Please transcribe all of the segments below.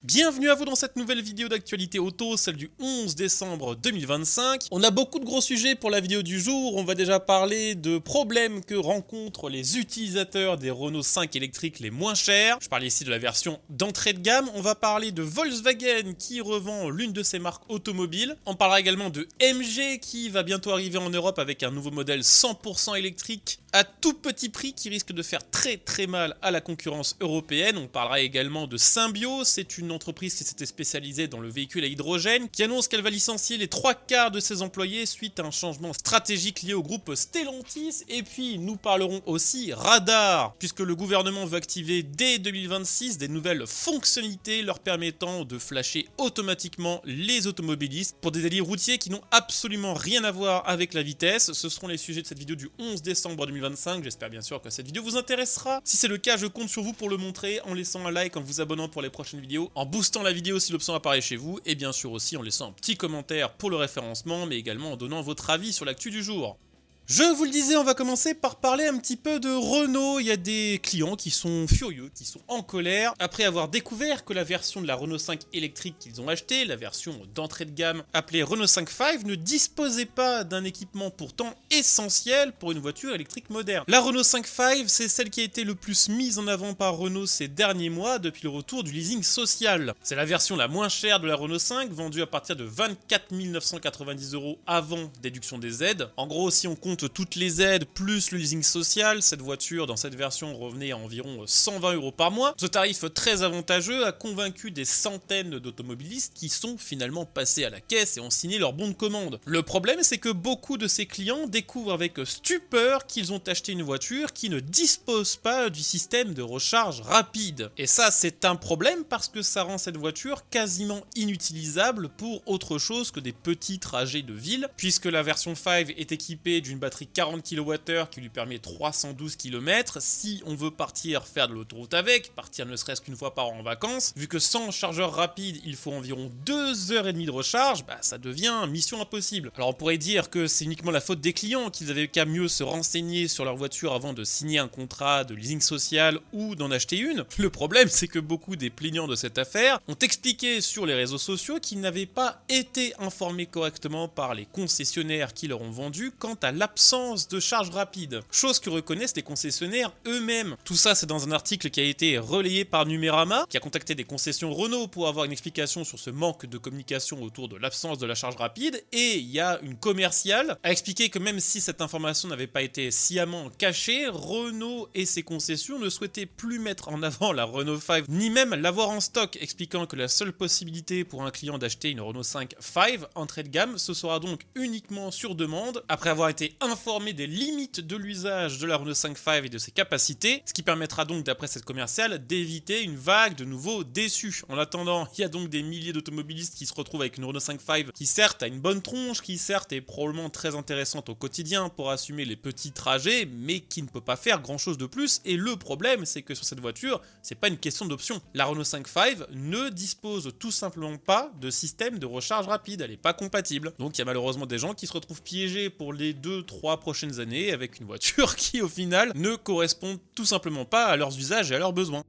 Bienvenue à vous dans cette nouvelle vidéo d'actualité auto, celle du 11 décembre 2025. On a beaucoup de gros sujets pour la vidéo du jour. On va déjà parler de problèmes que rencontrent les utilisateurs des Renault 5 électriques les moins chers. Je parle ici de la version d'entrée de gamme. On va parler de Volkswagen qui revend l'une de ses marques automobiles. On parlera également de MG qui va bientôt arriver en Europe avec un nouveau modèle 100% électrique à tout petit prix qui risque de faire très mal à la concurrence européenne. On parlera également de Symbio, c'est une entreprise qui s'était spécialisée dans le véhicule à hydrogène, qui annonce qu'elle va licencier les 3/4 de ses employés suite à un changement stratégique lié au groupe Stellantis. Et puis nous parlerons aussi radar, puisque le gouvernement veut activer dès 2026 des nouvelles fonctionnalités leur permettant de flasher automatiquement les automobilistes pour des délits routiers qui n'ont absolument rien à voir avec la vitesse. Ce seront les sujets de cette vidéo du 11 décembre 2025. J'espère bien sûr que cette vidéo vous intéressera. Si c'est le cas, je compte sur vous pour le montrer en laissant un like, en vous abonnant pour les prochaines vidéos, en boostant la vidéo si l'option apparaît chez vous, et bien sûr aussi en laissant un petit commentaire pour le référencement, mais également en donnant votre avis sur l'actu du jour. Je vous le disais, on va commencer par parler un petit peu de Renault. Il y a des clients qui sont furieux, qui sont en colère, après avoir découvert que la version de la Renault 5 électrique qu'ils ont achetée, la version d'entrée de gamme appelée Renault 5 Five, ne disposait pas d'un équipement pourtant essentiel pour une voiture électrique moderne. La Renault 5 Five, c'est celle qui a été le plus mise en avant par Renault ces derniers mois depuis le retour du leasing social. C'est la version la moins chère de la Renault 5, vendue à partir de 24 990 € avant déduction des aides. En gros, si on compte toutes les aides plus le leasing social, cette voiture dans cette version revenait à environ 120 € par mois. Ce tarif très avantageux a convaincu des centaines d'automobilistes qui sont finalement passés à la caisse et ont signé leur bon de commande. Le problème, c'est que beaucoup de ces clients découvrent avec stupeur qu'ils ont acheté une voiture qui ne dispose pas du système de recharge rapide. Et ça, c'est un problème parce que ça rend cette voiture quasiment inutilisable pour autre chose que des petits trajets de ville, puisque la version 5 est équipée d'une batterie 40 kWh qui lui permet 312 km. Si on veut partir faire de l'autoroute avec, partir ne serait-ce qu'une fois par an en vacances, vu que sans chargeur rapide, il faut environ 2h30 de recharge, ça devient mission impossible. Alors on pourrait dire que c'est uniquement la faute des clients, qu'ils avaient qu'à mieux se renseigner sur leur voiture avant de signer un contrat de leasing social ou d'en acheter une. Le problème, c'est que beaucoup des plaignants de cette affaire ont expliqué sur les réseaux sociaux qu'ils n'avaient pas été informés correctement par les concessionnaires qui leur ont vendu quant à l'absence de charge rapide, chose que reconnaissent les concessionnaires eux-mêmes. Tout ça, c'est dans un article qui a été relayé par Numérama, qui a contacté des concessions Renault pour avoir une explication sur ce manque de communication autour de l'absence de la charge rapide, et il y a une commerciale à expliquer que même si cette information n'avait pas été sciemment cachée, Renault et ses concessions ne souhaitaient plus mettre en avant la Renault 5, ni même l'avoir en stock, expliquant que la seule possibilité pour un client d'acheter une Renault 5 5 entrée de gamme, ce sera donc uniquement sur demande, après avoir été informé des limites de l'usage de la Renault 5 Five et de ses capacités, ce qui permettra donc, d'après cette commerciale, d'éviter une vague de nouveaux déçus. En attendant, il y a donc des milliers d'automobilistes qui se retrouvent avec une Renault 5 Five qui certes a une bonne tronche, qui certes est probablement très intéressante au quotidien pour assumer les petits trajets, mais qui ne peut pas faire grand chose de plus. Et le problème, c'est que sur cette voiture, c'est pas une question d'option. La Renault 5 Five ne dispose tout simplement pas de système de recharge rapide, elle n'est pas compatible. Donc il y a malheureusement des gens qui se retrouvent piégés pour les 2-3 prochaines années avec une voiture qui au final ne correspond tout simplement pas à leurs usages et à leurs besoins.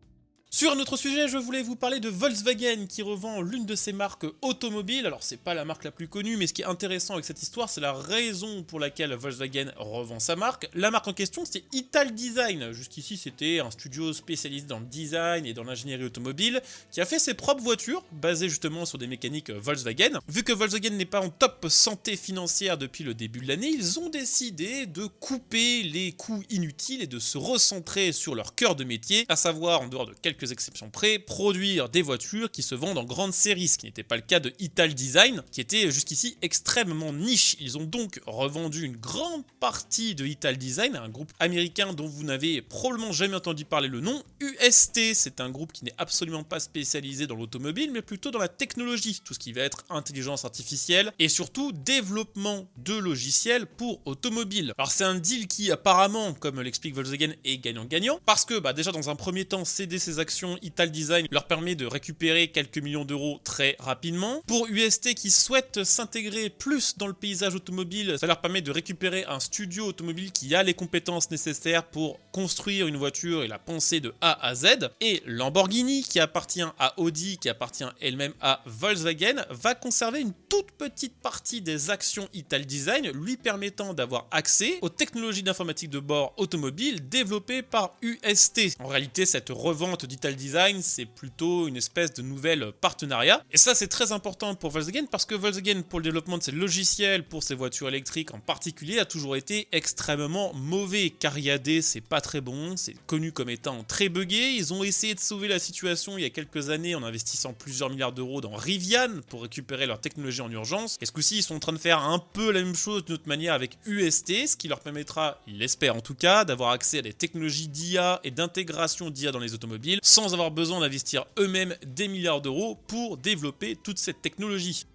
Sur un autre sujet, je voulais vous parler de Volkswagen qui revend l'une de ses marques automobiles. Alors c'est pas la marque la plus connue, mais ce qui est intéressant avec cette histoire, c'est la raison pour laquelle Volkswagen revend sa marque. La marque en question, c'est Italdesign. Jusqu'ici, c'était un studio spécialisé dans le design et dans l'ingénierie automobile qui a fait ses propres voitures, basées justement sur des mécaniques Volkswagen. Vu que Volkswagen n'est pas en top santé financière depuis le début de l'année, ils ont décidé de couper les coûts inutiles et de se recentrer sur leur cœur de métier, à savoir, en dehors de quelques exceptions près, produire des voitures qui se vendent en grande série, ce qui n'était pas le cas de Italdesign, qui était jusqu'ici extrêmement niche. Ils ont donc revendu une grande partie de Italdesign à un groupe américain dont vous n'avez probablement jamais entendu parler le nom, UST. C'est un groupe qui n'est absolument pas spécialisé dans l'automobile, mais plutôt dans la technologie, tout ce qui va être intelligence artificielle et surtout développement de logiciels pour automobiles. Alors c'est un deal qui apparemment, comme l'explique Volkswagen, est gagnant-gagnant, parce que déjà dans un premier temps, céder ses actions actions Italdesign leur permet de récupérer quelques millions d'euros très rapidement. Pour UST qui souhaite s'intégrer plus dans le paysage automobile, ça leur permet de récupérer un studio automobile qui a les compétences nécessaires pour construire une voiture et la penser de A à Z. Et Lamborghini, qui appartient à Audi, qui appartient elle-même à Volkswagen, va conserver une toute petite partie des actions Italdesign, lui permettant d'avoir accès aux technologies d'informatique de bord automobile développées par UST. En réalité, cette revente d'Italdesign, c'est plutôt une espèce de nouvel partenariat. Et ça, c'est très important pour Volkswagen parce que Volkswagen, pour le développement de ses logiciels, pour ses voitures électriques en particulier, a toujours été extrêmement mauvais. Cariadé, c'est pas très bon, c'est connu comme étant très buggé. Ils ont essayé de sauver la situation il y a quelques années en investissant plusieurs milliards d'euros dans Rivian pour récupérer leur technologie en urgence. Et ce coup-ci, ils sont en train de faire un peu la même chose d'une autre manière avec UST, ce qui leur permettra, ils l'espèrent en tout cas, d'avoir accès à des technologies d'IA et d'intégration d'IA dans les automobiles sans avoir besoin d'investir eux-mêmes des milliards d'euros pour développer toute cette technologie.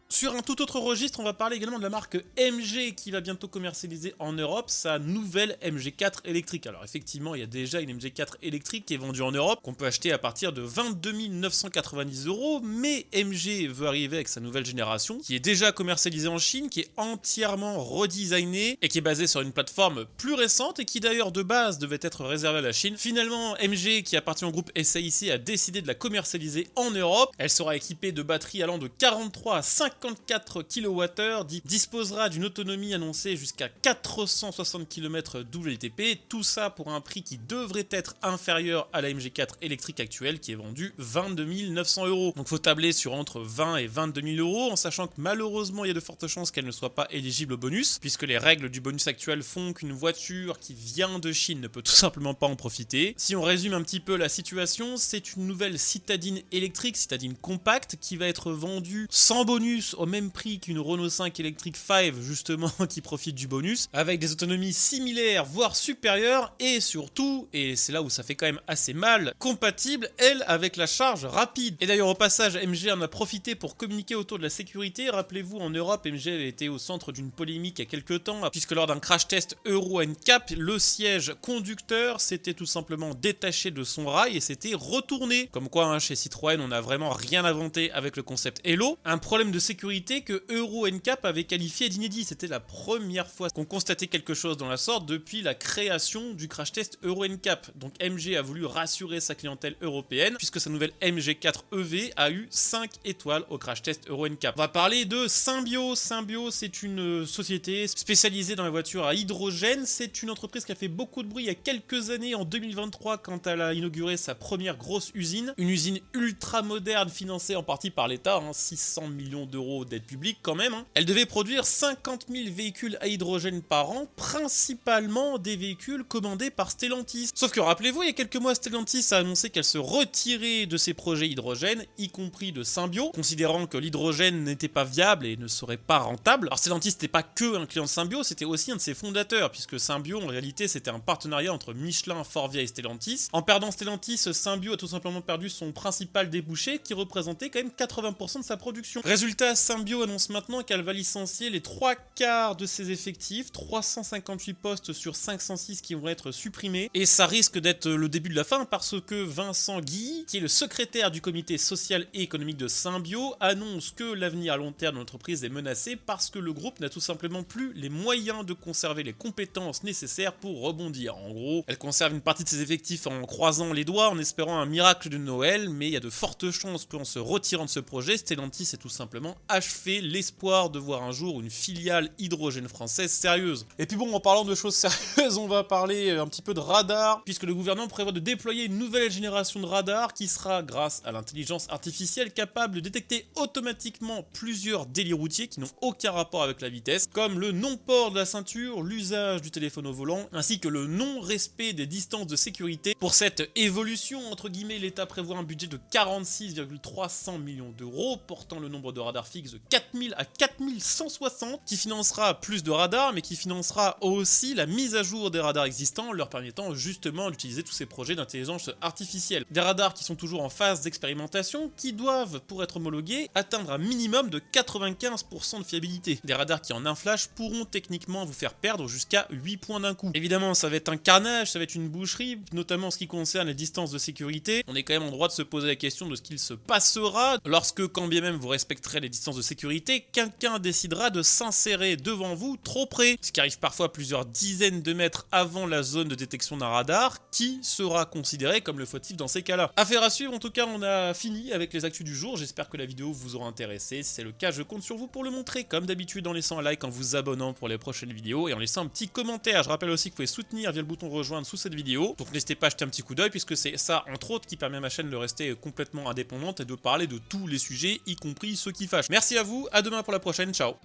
Sur un tout autre registre, on va parler également de la marque MG qui va bientôt commercialiser en Europe sa nouvelle MG4 électrique. Alors effectivement, il y a déjà une MG4 électrique qui est vendue en Europe, qu'on peut acheter à partir de 22 990 €, mais MG veut arriver avec sa nouvelle génération, qui est déjà commercialisée en Chine, qui est entièrement redesignée et qui est basée sur une plateforme plus récente et qui d'ailleurs de base devait être réservée à la Chine. Finalement, MG, qui appartient au groupe SAIC, a décidé de la commercialiser en Europe. Elle sera équipée de batteries allant de 43 à 54 kWh, disposera d'une autonomie annoncée jusqu'à 460 km WLTP, tout ça pour un prix qui devrait être inférieur à la MG4 électrique actuelle qui est vendue 22 900 €. Donc faut tabler sur entre 20 et 22 000 € en sachant que malheureusement il y a de fortes chances qu'elle ne soit pas éligible au bonus puisque les règles du bonus actuel font qu'une voiture qui vient de Chine ne peut tout simplement pas en profiter. Si on résume un petit peu la situation, c'est une nouvelle citadine électrique, citadine compacte qui va être vendue sans bonus au même prix qu'une Renault 5 électrique 5 justement qui profite du bonus, avec des autonomies similaires voire supérieures et surtout, et c'est là où ça fait quand même assez mal, compatible elle avec la charge rapide. Et d'ailleurs au passage MG en a profité pour communiquer autour de la sécurité. Rappelez-vous, en Europe MG avait été au centre d'une polémique il y a quelques temps puisque lors d'un crash test Euro NCAP, le siège conducteur s'était tout simplement détaché de son rail et s'était retourné. Comme quoi chez Citroën on n'a vraiment rien inventé avec le concept Hello. Un problème de sécurité que Euro NCAP avait qualifié d'inédit. C'était la première fois qu'on constatait quelque chose dans la sorte depuis la création du crash test Euro NCAP. Donc MG a voulu rassurer sa clientèle européenne puisque sa nouvelle MG4 EV a eu 5 étoiles au crash test Euro NCAP. On va parler de Symbio. Symbio, c'est une société spécialisée dans les voitures à hydrogène. C'est une entreprise qui a fait beaucoup de bruit il y a quelques années, en 2023, quand elle a inauguré sa première grosse usine. Une usine ultra moderne financée en partie par l'État, 600 millions d'euros d'aide publique quand même. Elle devait produire 50 000 véhicules à hydrogène par an, principalement des véhicules commandés par Stellantis. Sauf que rappelez-vous, il y a quelques mois, Stellantis a annoncé qu'elle se retirait de ses projets hydrogène, y compris de Symbio, considérant que l'hydrogène n'était pas viable et ne serait pas rentable. Alors Stellantis n'était pas que un client de Symbio, c'était aussi un de ses fondateurs, puisque Symbio en réalité c'était un partenariat entre Michelin, Forvia et Stellantis. En perdant Stellantis, Symbio a tout simplement perdu son principal débouché qui représentait quand même 80% de sa production. Résultat, Symbio annonce maintenant qu'elle va licencier les 3/4 de ses effectifs, 358 postes sur 506 qui vont être supprimés, et ça risque d'être le début de la fin parce que Vincent Guilly, qui est le secrétaire du comité social et économique de Symbio, annonce que l'avenir à long terme de l'entreprise est menacé parce que le groupe n'a tout simplement plus les moyens de conserver les compétences nécessaires pour rebondir. En gros, elle conserve une partie de ses effectifs en croisant les doigts, en espérant un miracle de Noël, mais il y a de fortes chances qu'en se retirant de ce projet, Stellantis est tout simplement achevé l'espoir de voir un jour une filiale hydrogène française sérieuse. Et puis bon, en parlant de choses sérieuses, on va parler un petit peu de radar, puisque le gouvernement prévoit de déployer une nouvelle génération de radars qui sera, grâce à l'intelligence artificielle, capable de détecter automatiquement plusieurs délits routiers qui n'ont aucun rapport avec la vitesse, comme le non-port de la ceinture, l'usage du téléphone au volant, ainsi que le non-respect des distances de sécurité. Pour cette évolution, entre guillemets, l'État prévoit un budget de 46,300 millions d'euros, portant le nombre de radars fixes fixe de 4000 à 4160 qui financera plus de radars, mais qui financera aussi la mise à jour des radars existants, leur permettant justement d'utiliser tous ces projets d'intelligence artificielle. Des radars qui sont toujours en phase d'expérimentation, qui doivent, pour être homologués, atteindre un minimum de 95% de fiabilité. Des radars qui en un flash pourront techniquement vous faire perdre jusqu'à 8 points d'un coup. Évidemment, ça va être un carnage, ça va être une boucherie, notamment en ce qui concerne les distances de sécurité. On est quand même en droit de se poser la question de ce qu'il se passera lorsque, quand bien même vous respecterez les distances de sécurité, quelqu'un décidera de s'insérer devant vous trop près, ce qui arrive parfois plusieurs dizaines de mètres avant la zone de détection d'un radar, qui sera considéré comme le fautif dans ces cas-là. Affaire à suivre, en tout cas on a fini avec les actus du jour, j'espère que la vidéo vous aura intéressé, si c'est le cas je compte sur vous pour le montrer, comme d'habitude en laissant un like, en vous abonnant pour les prochaines vidéos et en laissant un petit commentaire. Je rappelle aussi que vous pouvez soutenir via le bouton rejoindre sous cette vidéo, donc n'hésitez pas à jeter un petit coup d'œil puisque c'est ça entre autres qui permet à ma chaîne de rester complètement indépendante et de parler de tous les sujets, y compris ceux qui fâchent. Merci à vous, à demain pour la prochaine, ciao.